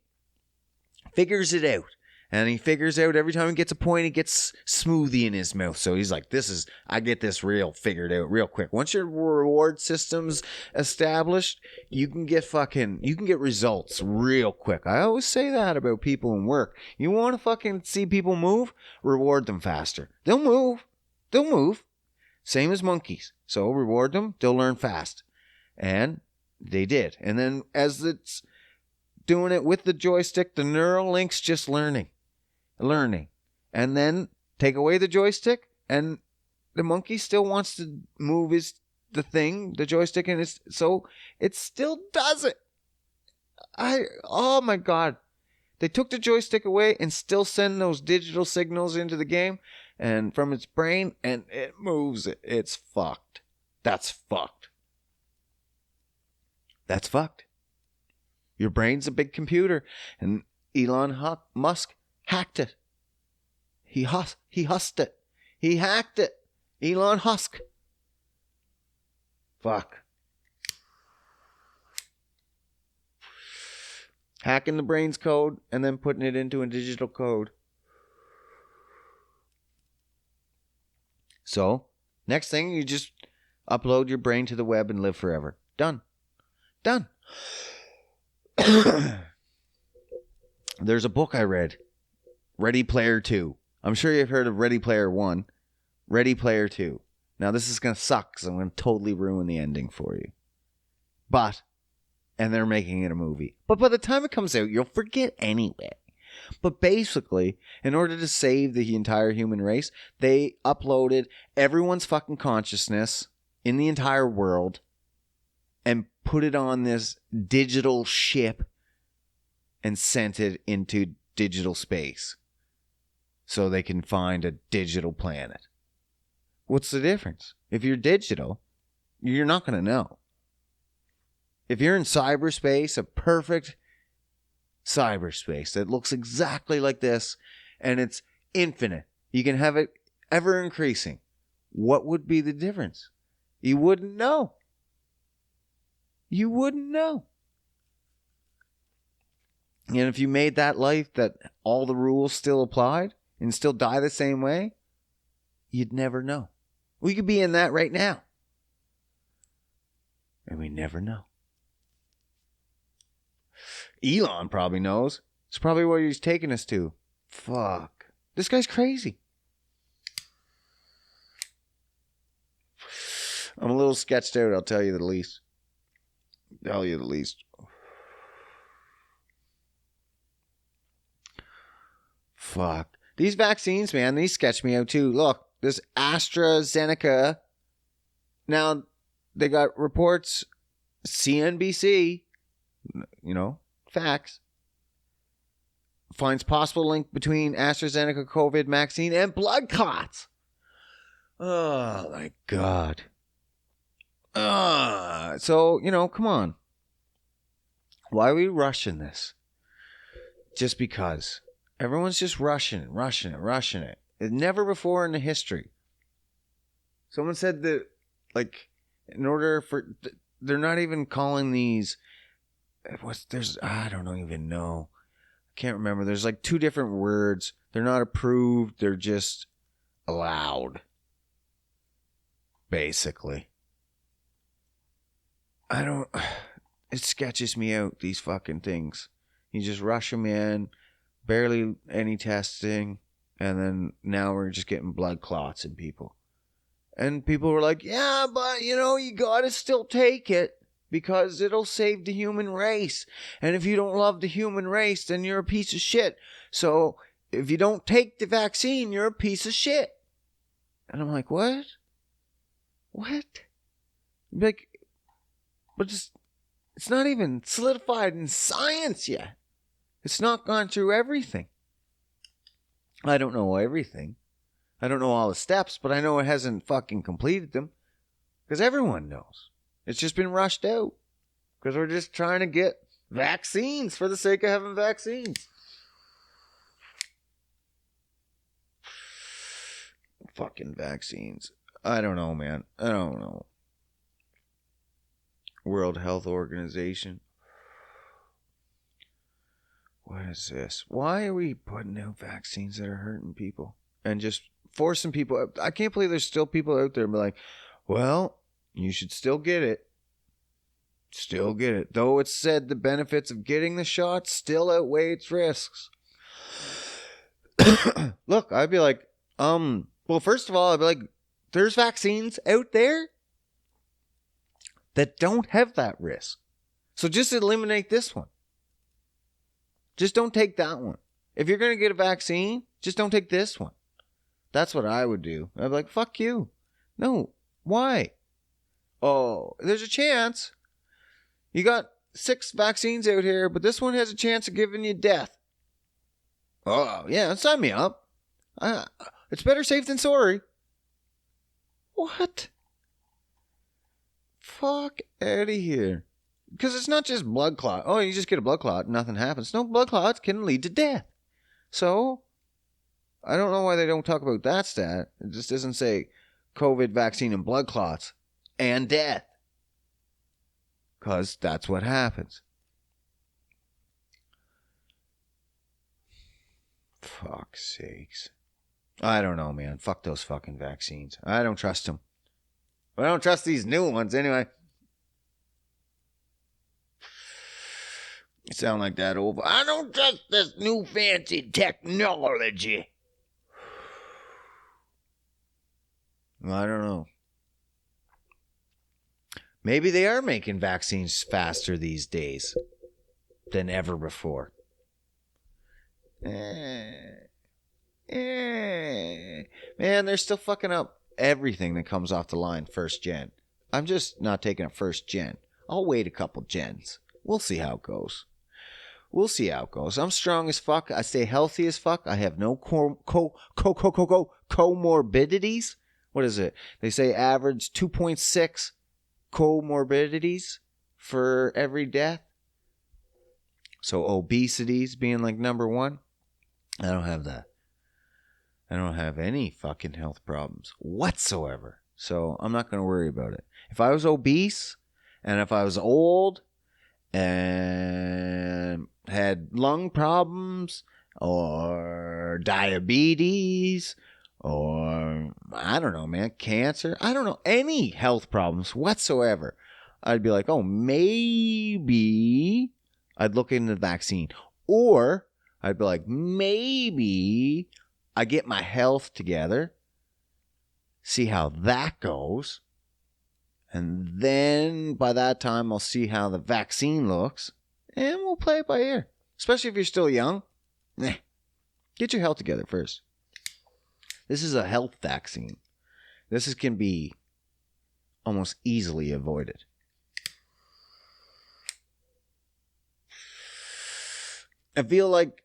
Figures it out. And he figures out every time he gets a point, he gets smoothie in his mouth. So he's like, I get this figured out real quick. Once your reward system's established, you can get results real quick. I always say that about people in work. You want to fucking see people move? Reward them faster. They'll move. Same as monkeys. So reward them, they'll learn fast. And they did. And then as it's doing it with the joystick, the Neuralink's just learning. And then take away the joystick, and the monkey still wants to move the joystick, and so it still does it. Oh my God. They took the joystick away and still send those digital signals into the game and from its brain, and it moves it. It's fucked. That's fucked. Your brain's a big computer, and Elon Musk hacked it. He husked it. He hacked it. Elon Musk. Fuck. Hacking the brain's code and then putting it into a digital code. So, next thing, you just upload your brain to the web and live forever. Done. There's a book I read. Ready Player 2. I'm sure you've heard of Ready Player 1. Ready Player 2. Now this is going to suck because I'm going to totally ruin the ending for you. And they're making it a movie. But by the time it comes out, you'll forget anyway. But basically, in order to save the entire human race, they uploaded everyone's fucking consciousness in the entire world and put it on this digital ship and sent it into digital space so they can find a digital planet. What's the difference? If you're digital, you're not going to know. If you're in cyberspace, a perfect cyberspace that looks exactly like this, and it's infinite, you can have it ever increasing, what would be the difference? You wouldn't know. And if you made that life that all the rules still applied and still die the same way, you'd never know. We could be in that right now. And we never know. Elon probably knows. It's probably where he's taking us to. Fuck. This guy's crazy. I'm a little sketched out, I'll tell you the least. Fuck. These vaccines, man, these sketch me out too. Look, this AstraZeneca. Now, they got reports, CNBC, facts, finds possible link between AstraZeneca COVID vaccine and blood clots. Oh, my God. So, come on. Why are we rushing this? Just because. Everyone's just rushing it. Never before in the history. Someone said that, in order for... They're not even calling these... I don't even know. I can't remember. There's 2 different words. They're not approved. They're just allowed. Basically. It sketches me out, these fucking things. You just rush them in, barely any testing, and then now we're just getting blood clots in people. And people were like, yeah, but, you gotta still take it because it'll save the human race. And if you don't love the human race, then you're a piece of shit. So if you don't take the vaccine, you're a piece of shit. And I'm like, what? What? But it's not even solidified in science yet. It's not gone through everything. I don't know everything. I don't know all the steps, but I know it hasn't fucking completed them. Because everyone knows. It's just been rushed out. Because we're just trying to get vaccines for the sake of having vaccines. Fucking vaccines. I don't know, man. I don't know. World Health Organization. What is this? Why are we putting out vaccines that are hurting people? And just forcing people. I can't believe there's still people out there and be like, well, you should still get it. Still get it. Though it's said the benefits of getting the shot still outweigh its risks. Look, I'd be like, well, first of all, I'd be like, there's vaccines out there that don't have that risk. So just eliminate this one. Just don't take that one. If you're going to get a vaccine, just don't take this one. That's what I would do. I'd be like, fuck you. No. Why? Oh, there's a chance. You got 6 vaccines out here, but this one has a chance of giving you death. Oh, yeah, sign me up. It's better safe than sorry. What? Fuck out of here. Because it's not just blood clot. Oh, you just get a blood clot, nothing happens. No, blood clots can lead to death. So, I don't know why they don't talk about that stat. It just doesn't say COVID vaccine and blood clots and death. Because that's what happens. Fuck's sakes. I don't know, man. Fuck those fucking vaccines. I don't trust them. I don't trust these new ones anyway. You sound like that old. I don't trust this new fancy technology. I don't know. Maybe they are making vaccines faster these days than ever before. Man, they're still fucking up everything that comes off the line first gen. I'm just not taking a first gen. I'll wait a couple gens. We'll see how it goes. I'm strong as fuck. I stay healthy as fuck. I have no comorbidities. What is it? They say average 2.6 comorbidities for every death. So obesity's being like number 1. I don't have that. I don't have any fucking health problems whatsoever. So I'm not going to worry about it. If I was obese and if I was old and had lung problems or diabetes or, I don't know, man, cancer, I don't know, any health problems whatsoever, I'd be like, oh, maybe I'd look into the vaccine. Or I'd be like, maybe I get my health together, see how that goes, and then by that time I'll see how the vaccine looks, and we'll play it by ear. Especially if you're still young. Get your health together first. This is a health vaccine. Can be almost easily avoided. I feel like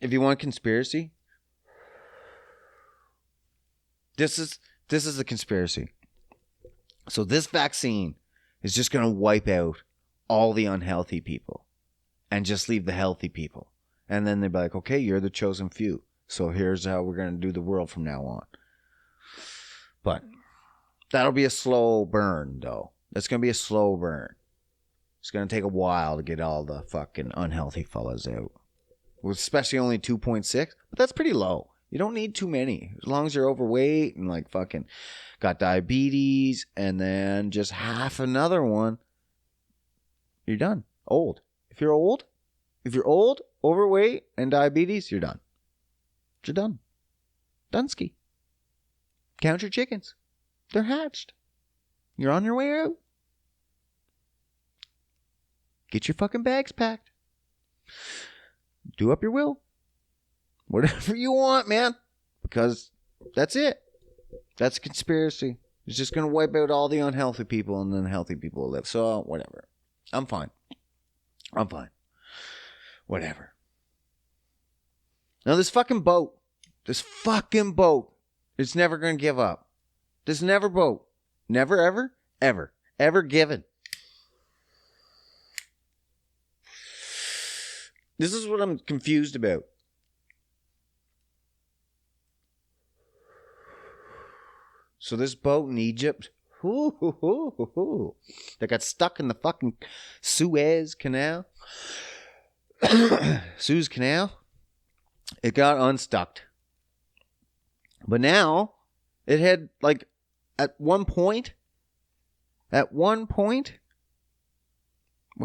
if you want conspiracy, this is a conspiracy. So this vaccine is just going to wipe out all the unhealthy people and just leave the healthy people. And then they'd be like, okay, you're the chosen few. So here's how we're going to do the world from now on. But that'll be a slow burn, though. That's going to be a slow burn. It's going to take a while to get all the fucking unhealthy fellas out. Especially only 2.6. But that's pretty low. You don't need too many. As long as you're overweight and like fucking got diabetes and then just half another one, you're done. Old. If you're old, overweight, and diabetes, you're done. You're done. Dunsky. Count your chickens. They're hatched. You're on your way out. Get your fucking bags packed. Do up your will. Whatever you want, man. Because that's it. That's a conspiracy. It's just going to wipe out all the unhealthy people and then healthy people will live. So, whatever. I'm fine. Whatever. Now, this fucking boat. It's never going to give up. This boat. Never, ever given. This is what I'm confused about. So this boat in Egypt, that got stuck in the fucking Suez Canal. Suez Canal. It got unstuck. But now, it had, like, at one point, what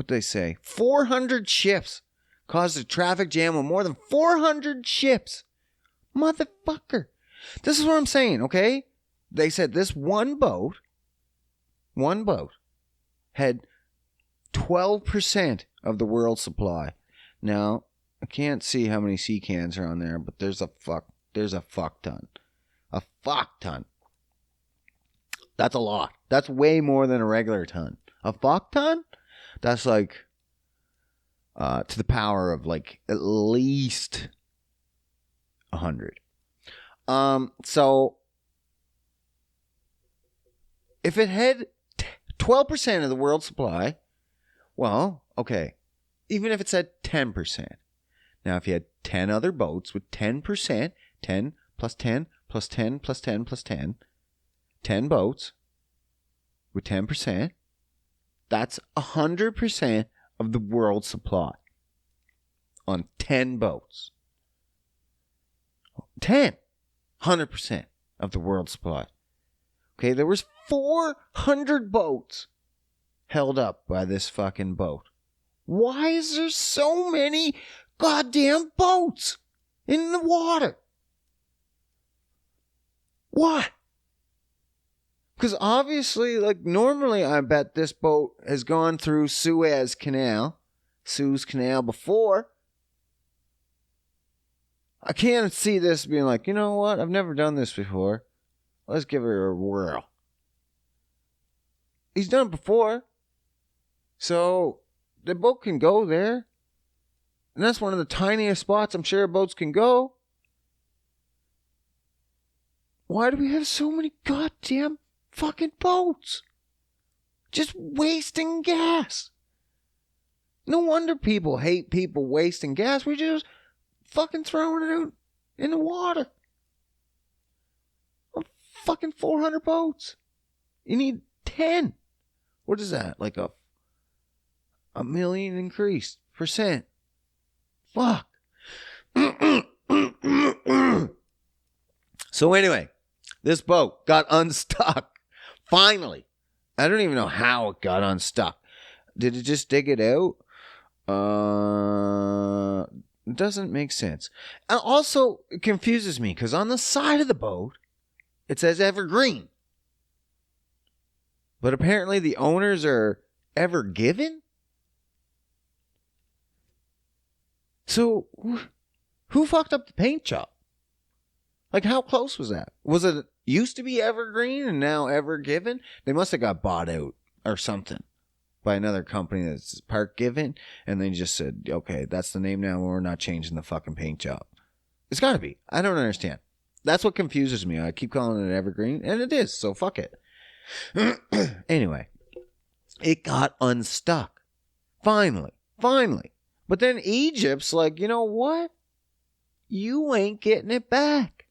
they say? 400 ships caused a traffic jam of more than 400 ships. Motherfucker. This is what I'm saying, okay? They said this one boat had 12% of the world's supply. Now, I can't see how many sea cans are on there, but there's a fuck ton. A fuck ton. That's a lot. That's way more than a regular ton. A fuck ton? That's like to the power of like at least 100. So if it had 12% of the world's supply, well, okay. Even if it said 10%. Now, if you had 10 other boats with 10%, 10 plus 10 plus 10 plus 10 plus 10, 10 boats with 10%, that's 100% of the world's supply on 10 boats. 100% of the world's supply. Okay, there was 400 boats held up by this fucking boat. Why is there so many goddamn boats in the water? What? Because obviously, like normally I bet this boat has gone through Suez Canal before. I can't see this being like, you know what? I've never done this before. Let's give it a whirl. He's done it before. So the boat can go there. And that's one of the tiniest spots I'm sure boats can go. Why do we have so many goddamn fucking boats? Just wasting gas. No wonder people hate people wasting gas. We're just fucking throwing it out in the water. Fucking 400 boats. You need 10. What is that? Like a million increased percent. Fuck. So anyway, this boat got unstuck. Finally. I don't even know how it got unstuck. Did it just dig it out? It doesn't make sense. And also, it confuses me because on the side of the boat, it says Evergreen. But apparently the owners are Ever Given? So, who fucked up the paint job? Like, how close was that? Was it used to be Evergreen and now Ever Given? They must have got bought out or something by another company that's Park Given, and they just said, okay, that's the name now, we're not changing the fucking paint job. It's gotta be. I don't understand. That's what confuses me. I keep calling it Evergreen, and it is, so fuck it. Anyway, it got unstuck. Finally. But then Egypt's like, you know what? You ain't getting it back.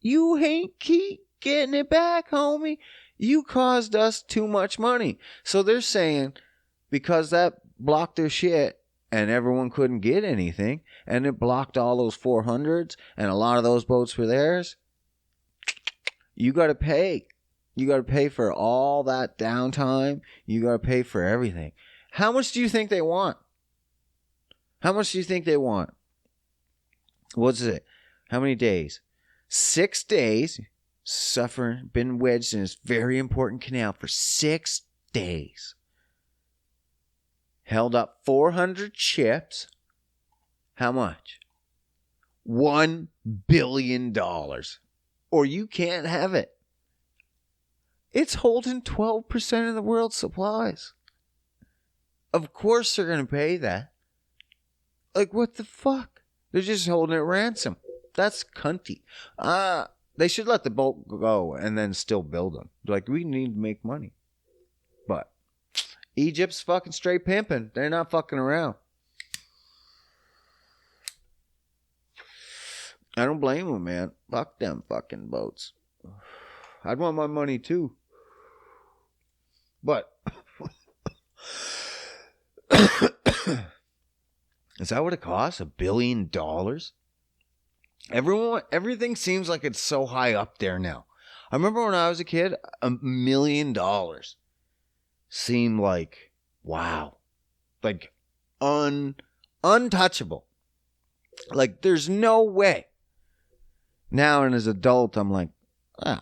You ain't keep getting it back, homie. You caused us too much money. So they're saying, because that blocked their shit and everyone couldn't get anything, and it blocked all those 400s, and a lot of those boats were theirs, you got to pay. You got to pay for all that downtime. You got to pay for everything. How much do you think they want? What's it? How many days? 6 days. Suffering, been wedged in this very important canal for 6 days. Held up 400 ships. How much? $1 billion. Or you can't have it. It's holding 12% of the world's supplies. Of course they're going to pay that. Like, what the fuck? They're just holding it ransom. That's cunty. They should let the boat go and then still build them. Like, we need to make money. But Egypt's fucking straight pimping. They're not fucking around. I don't blame them, man. Fuck them fucking boats. I'd want my money too. But is that what it costs? $1 billion? Everything seems like it's so high up there now. I remember when I was a kid, $1 million seemed like, wow, like untouchable. Like, there's no way. Now, and as an adult, I'm like, oh,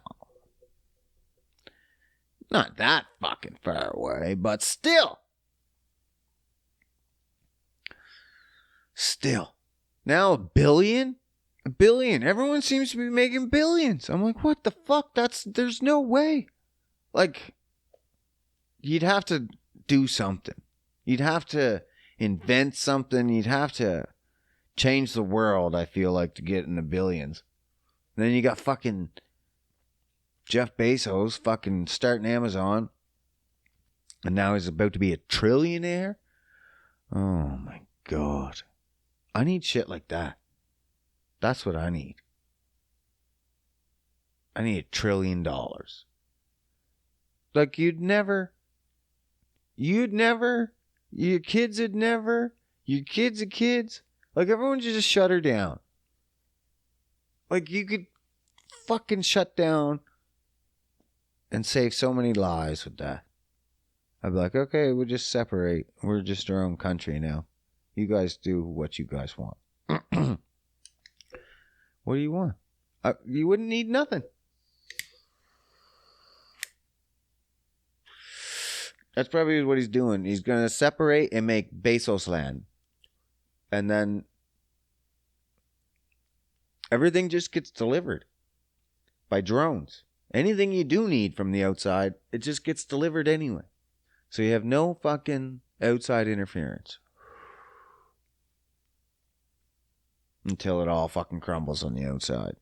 not that fucking far away, but still. Now $1 billion? $1 billion. Everyone seems to be making billions. I'm like, what the fuck? There's no way. Like, you'd have to do something. You'd have to invent something. You'd have to change the world, I feel like, to get in the billions. And then you got fucking Jeff Bezos fucking starting Amazon. And now he's about to be a trillionaire. Oh my God. I need shit like that. That's what I need. I need $1 trillion. Like, your kids would never, your kids of kids. Like, everyone should just shut her down. Like, you could fucking shut down and save so many lives with that. I'd be like, okay, we'll just separate. We're just our own country now. You guys do what you guys want. What do you want? You wouldn't need nothing. That's probably what he's doing. He's going to separate and make Bezos land. And then everything just gets delivered by drones. Anything you do need from the outside, it just gets delivered anyway. So you have no fucking outside interference. Until it all fucking crumbles on the outside.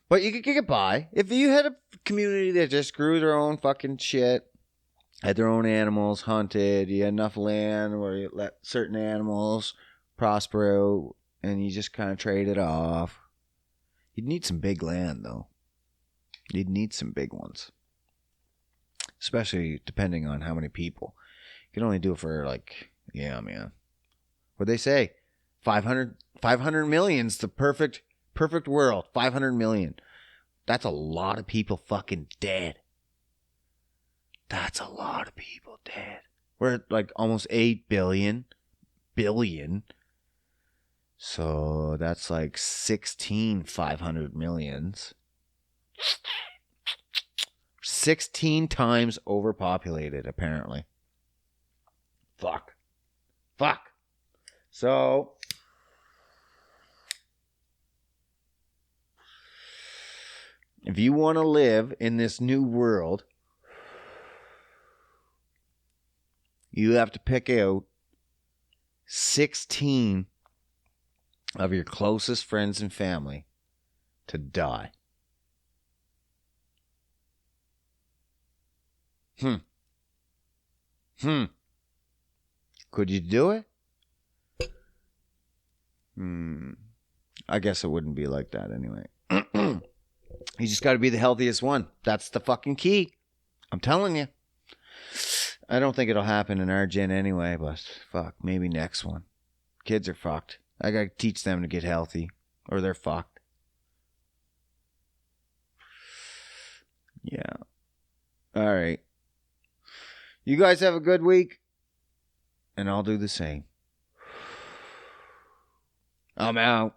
But you could get by. If you had a community that just grew their own fucking shit, had their own animals, hunted, you had enough land where you let certain animals prosper out, and you just kind of trade it off. You'd need some big land, though. You'd need some big ones. Especially depending on how many people. You can only do it for, like, yeah, man. What'd they say? 500 million's the perfect world. 500 million. That's a lot of people fucking dead. That's a lot of people dead. We're at like almost 8 billion. So that's like 500 millions. 16 times overpopulated, apparently. Fuck. So, if you want to live in this new world, you have to pick out 16 of your closest friends and family to die. Could you do it? I guess it wouldn't be like that anyway. You just got to be the healthiest one. That's the fucking key. I'm telling you. I don't think it'll happen in our gen anyway, but fuck, maybe next one. Kids are fucked. I got to teach them to get healthy, or they're fucked. Yeah. All right. You guys have a good week, and I'll do the same. I'm out.